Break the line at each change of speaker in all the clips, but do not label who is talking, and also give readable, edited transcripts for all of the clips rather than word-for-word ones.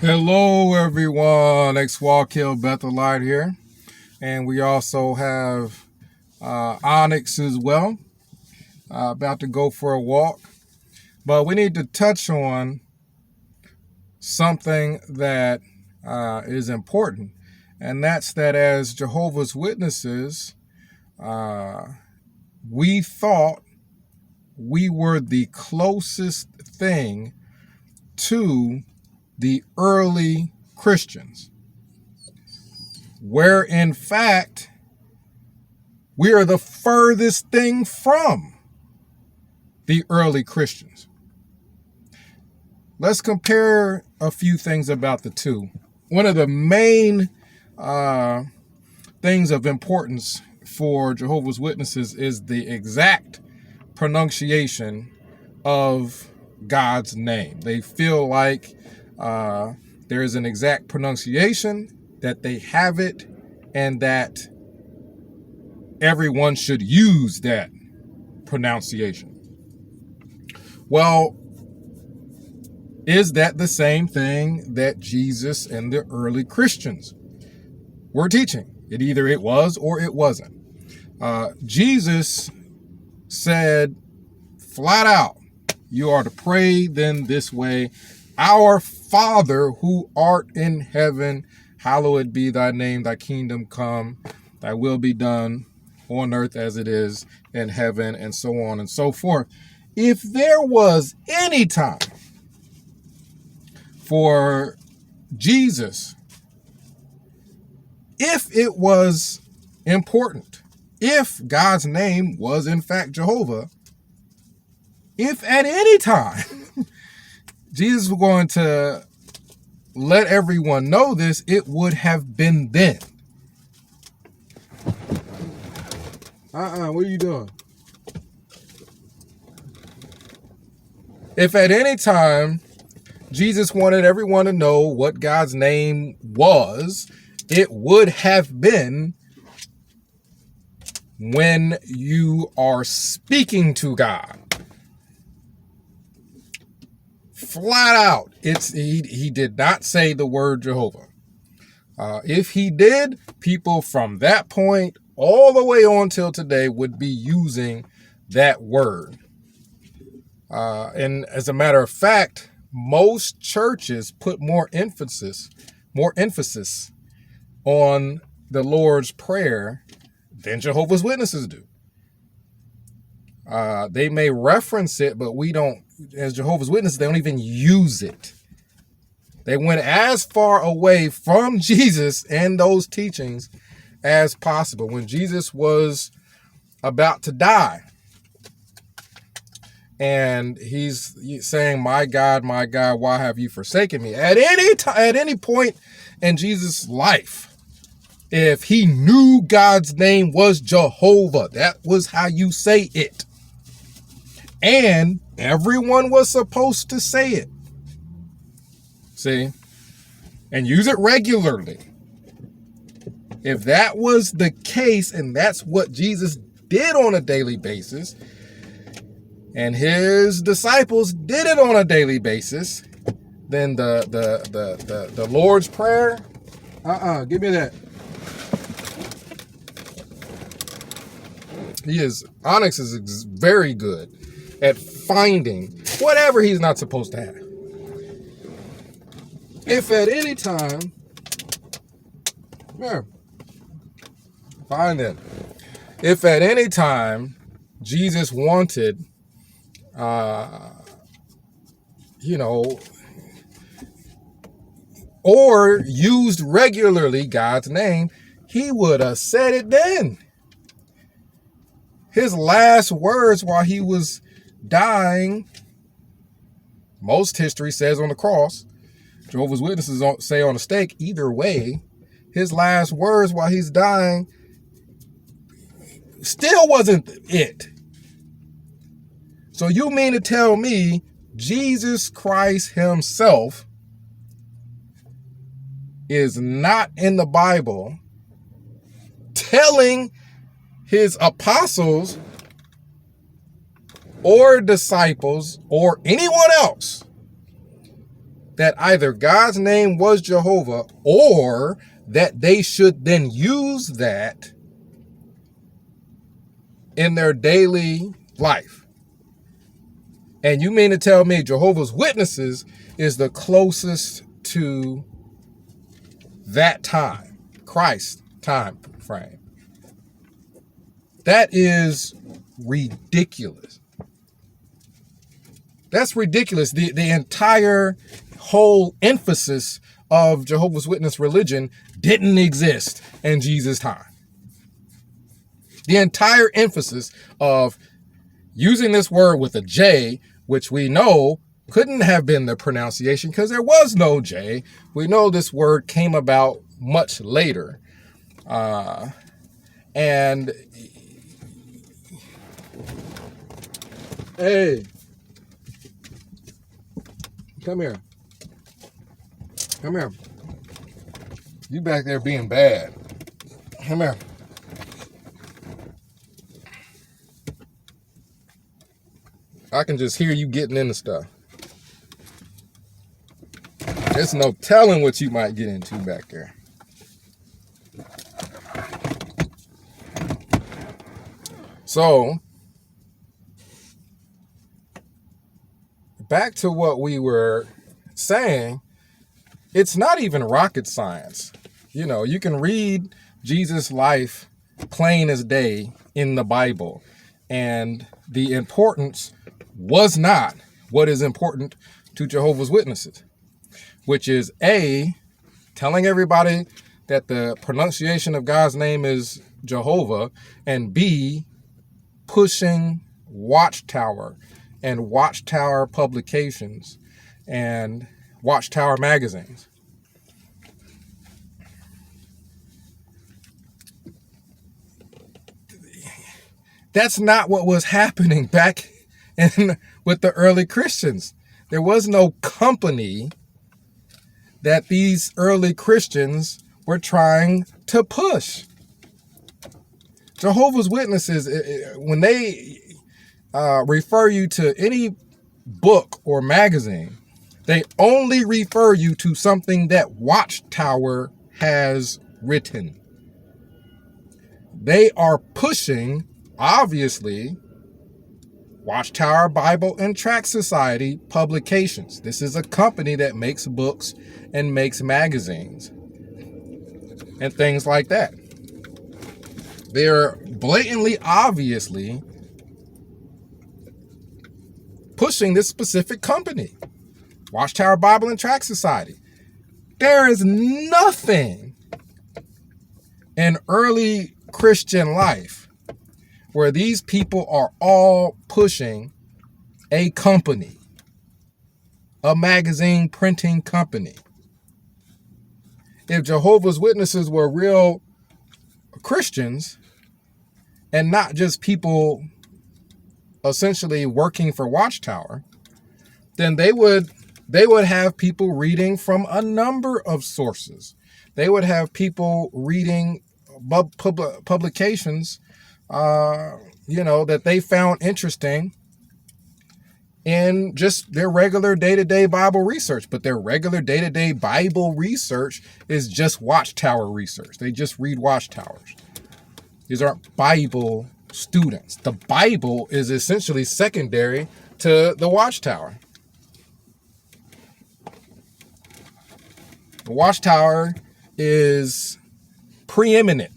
Hello, everyone. X-Walk Hill Bethelite here. And we also have Onyx as well, about to go for a walk. But we need to touch on something that is important. And that's that as Jehovah's Witnesses, we thought we were the closest thing to the early Christians, where in fact we are the furthest thing from the early Christians. Let's compare a few things about the two. One of the main things of importance for Jehovah's Witnesses is the exact pronunciation of God's name. They feel like there is an exact pronunciation, that they have it, and that everyone should use that pronunciation. Well, is that the same thing that Jesus and the early Christians were teaching? It was or it wasn't. Jesus said flat out, you are to pray then this way: Our Father who art in heaven, hallowed be thy name, thy kingdom come, thy will be done on earth as it is in heaven, and so on and so forth. If there was any time for Jesus, if it was important, if God's name was in fact Jehovah, if at any time Jesus was going to let everyone know this, it would have been then. What are you doing? If at any time Jesus wanted everyone to know what God's name was, it would have been when you are speaking to God. Flat out, he did not say the word Jehovah. If he did, people from that point all the way on till today would be using that word. And as a matter of fact, most churches put more emphasis on the Lord's Prayer than Jehovah's Witnesses do. They may reference it, but we don't, as Jehovah's Witnesses, they don't even use it. They went as far away from Jesus and those teachings as possible. When Jesus was about to die, and he's saying, my God, why have you forsaken me? At any point in Jesus' life, if he knew God's name was Jehovah, that was how you say it. And everyone was supposed to say it. See? And use it regularly. If that was the case, and that's what Jesus did on a daily basis, and his disciples did it on a daily basis, then the Lord's Prayer, give me that. Onyx is very good at finding whatever he's not supposed to have. If at any time, find it. If at any time Jesus wanted, or used regularly God's name, he would have said it then. His last words while he was dying, most history says on the cross, Jehovah's Witnesses say on the stake, either way, his last words while he's dying still wasn't it. So you mean to tell me Jesus Christ himself is not in the Bible telling his apostles or disciples or anyone else that either God's name was Jehovah or that they should then use that in their daily life. And you mean to tell me Jehovah's Witnesses is the closest to that time, Christ's time frame? That is ridiculous. That's ridiculous. The entire whole emphasis of Jehovah's Witness religion didn't exist in Jesus' time. The entire emphasis of using this word with a J, which we know couldn't have been the pronunciation because there was no J. We know this word came about much later. And hey, come here. Come here. You back there being bad. Come here. I can just hear you getting into stuff. There's no telling what you might get into back there. So, back to what we were saying, it's not even rocket science. You know, you can read Jesus' life plain as day in the Bible, and the importance was not what is important to Jehovah's Witnesses, which is A, telling everybody that the pronunciation of God's name is Jehovah, and B, pushing Watchtower and Watchtower publications and Watchtower magazines. That's not what was happening back with the early Christians. There was no company that these early Christians were trying to push. Jehovah's Witnesses, when they refer you to any book or magazine, they only refer you to something that Watchtower has written. They are pushing, obviously, Watchtower Bible and Tract Society publications. This is a company that makes books and makes magazines and things like that. They're blatantly, obviously pushing this specific company, Watchtower Bible and Tract Society. There is nothing in early Christian life where these people are all pushing a company, a magazine printing company. If Jehovah's Witnesses were real Christians and not just people essentially working for Watchtower, then they would have people reading from a number of sources. They would have people reading publications that they found interesting in just their regular day-to-day Bible research. But their regular day-to-day Bible research is just Watchtower research. They just read Watchtowers. These aren't Bible students. The Bible is essentially secondary to the Watchtower. The Watchtower is preeminent.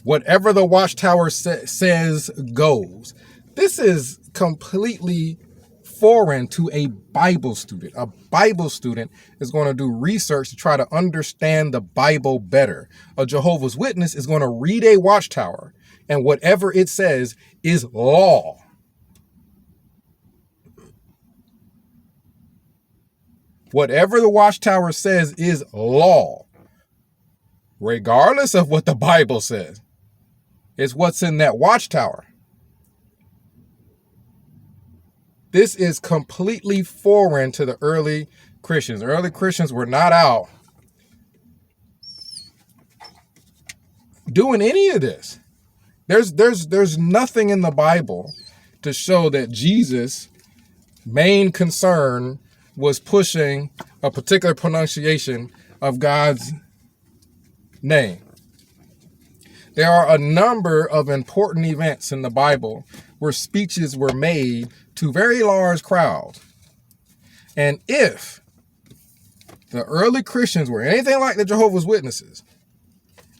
Whatever the Watchtower says goes. This is completely foreign to a Bible student. A Bible student is going to do research to try to understand the Bible better. A Jehovah's Witness is going to read a Watchtower, and whatever it says is law. Whatever the Watchtower says is law, regardless of what the Bible says. It's what's in that Watchtower. This is completely foreign to the early Christians. The early Christians were not out doing any of this. There's nothing in the Bible to show that Jesus' main concern was pushing a particular pronunciation of God's name. There are a number of important events in the Bible where speeches were made to very large crowds. And if the early Christians were anything like the Jehovah's Witnesses,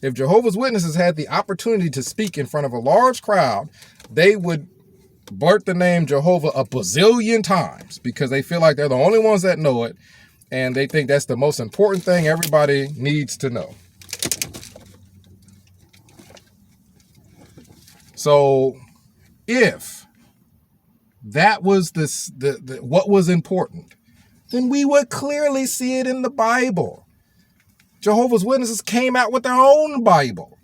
if Jehovah's Witnesses had the opportunity to speak in front of a large crowd, they would blurt the name Jehovah a bazillion times because they feel like they're the only ones that know it, and they think that's the most important thing everybody needs to know. So if that was what was important, then we would clearly see it in the Bible. Jehovah's Witnesses came out with their own Bible,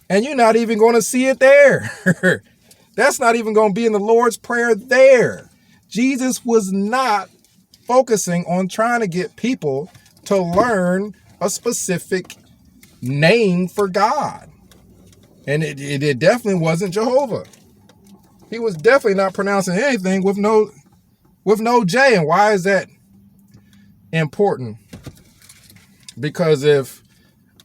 and you're not even going to see it there. That's not even going to be in the Lord's Prayer there. Jesus was not focusing on trying to get people to learn a specific name for God. And it definitely wasn't Jehovah. He was definitely not pronouncing anything with no J. And why is that important? Because if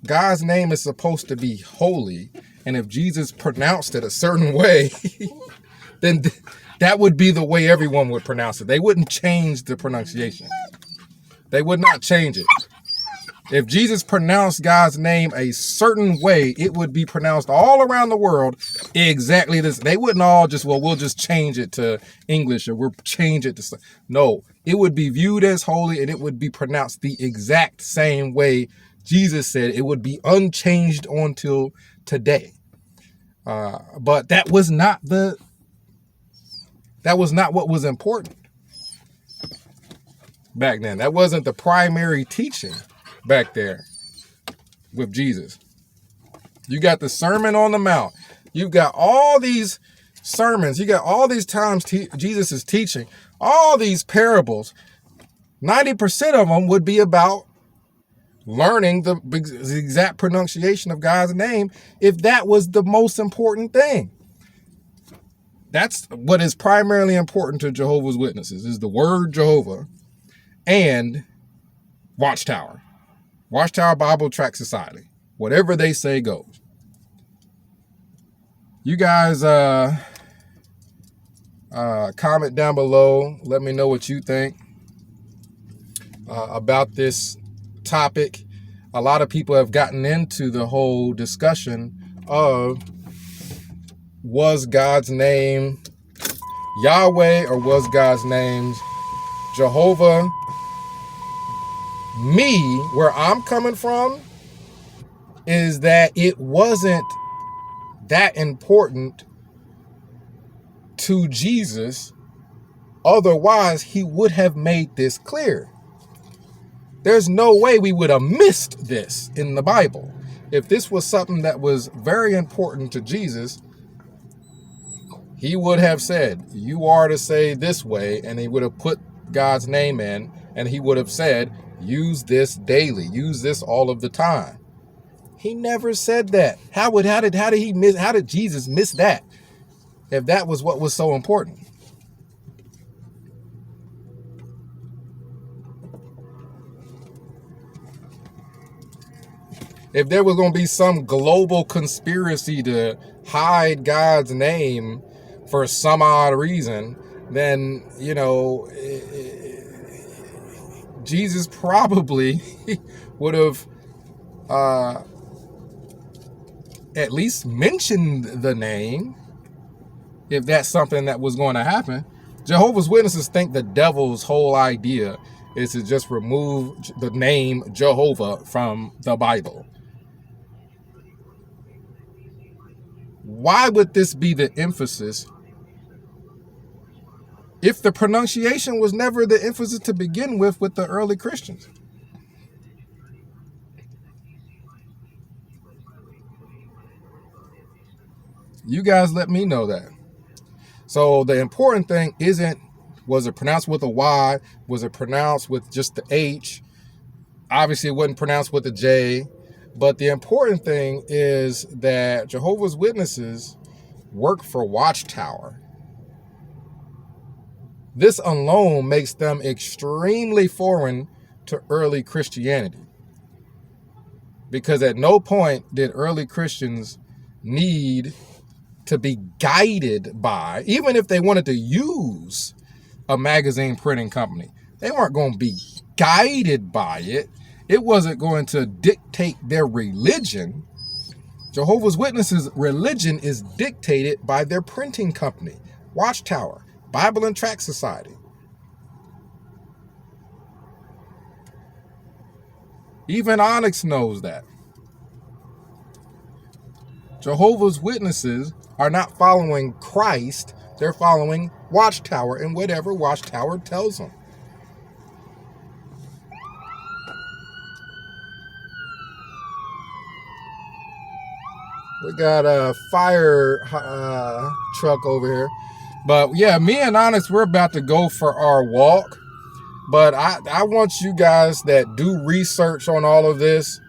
God's name is supposed to be holy, and if Jesus pronounced it a certain way, then that would be the way everyone would pronounce it. They wouldn't change the pronunciation. They would not change it. If Jesus pronounced God's name a certain way, it would be pronounced all around the world exactly this. They wouldn't all just, well, we'll just change it to English or we'll change it to... No, it would be viewed as holy and it would be pronounced the exact same way Jesus said. It would be unchanged until today. But that was not what was important back then. That wasn't the primary teaching back there with Jesus. You got the Sermon on the Mount. You've got all these sermons. You got all these times Jesus is teaching, all these parables. 90% of them would be about learning the exact pronunciation of God's name, if that was the most important thing. That's what is primarily important to Jehovah's Witnesses, is the word Jehovah and Watchtower. Watchtower Bible Tract Society. Whatever they say goes. You guys comment down below. Let me know what you think about this topic. A lot of people have gotten into the whole discussion of, was God's name Yahweh or was God's name Jehovah? Me, where I'm coming from, is that it wasn't that important to Jesus. Otherwise, he would have made this clear. There's no way we would have missed this in the Bible. If this was something that was very important to Jesus, he would have said, you are to say this way, and he would have put God's name in, and he would have said, use this daily, use this all of the time. He never said that. How did Jesus miss that? If that was what was so important. If there was going to be some global conspiracy to hide God's name for some odd reason, then, Jesus probably would have at least mentioned the name, if that's something that was going to happen. Jehovah's Witnesses think the devil's whole idea is to just remove the name Jehovah from the Bible. Why would this be the emphasis if the pronunciation was never the emphasis to begin with the early Christians? You guys let me know that. So the important thing isn't, was it pronounced with a Y? Was it pronounced with just the H? Obviously, it wasn't pronounced with a J. But the important thing is that Jehovah's Witnesses work for Watchtower. This alone makes them extremely foreign to early Christianity, because at no point did early Christians need to be guided by, even if they wanted to use a magazine printing company, they weren't going to be guided by it. It wasn't going to dictate their religion. Jehovah's Witnesses' religion is dictated by their printing company, Watchtower, Bible and Tract Society. Even Onyx knows that. Jehovah's Witnesses are not following Christ. They're following Watchtower and whatever Watchtower tells them. We got a fire truck over here. But yeah, me and Onyx, we're about to go for our walk. But I want you guys that do research on all of this,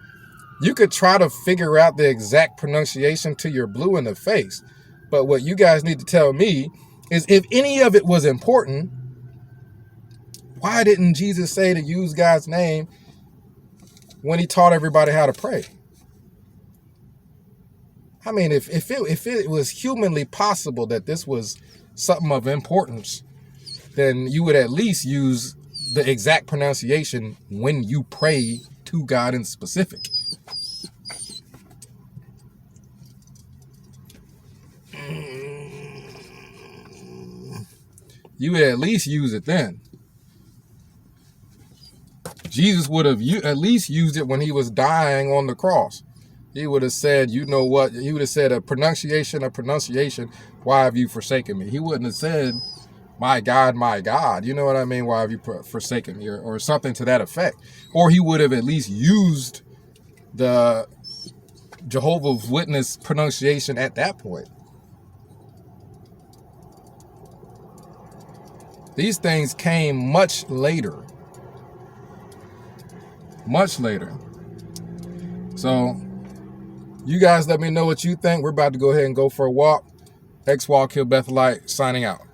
you could try to figure out the exact pronunciation till you're blue in the face. But what you guys need to tell me is, if any of it was important, why didn't Jesus say to use God's name when he taught everybody how to pray? I mean, if it was humanly possible that this was something of importance, then you would at least use the exact pronunciation when you pray to God in specific. You would at least use it then. Jesus would have at least used it when he was dying on the cross. He would have said, you know what? He would have said a pronunciation, why have you forsaken me? He wouldn't have said, my God, you know what I mean? Why have you forsaken me? Or something to that effect. Or he would have at least used the Jehovah's Witness pronunciation at that point. These things came much later. Much later. So, you guys let me know what you think. We're about to go ahead and go for a walk. X-Walk Kill Bethelite signing out.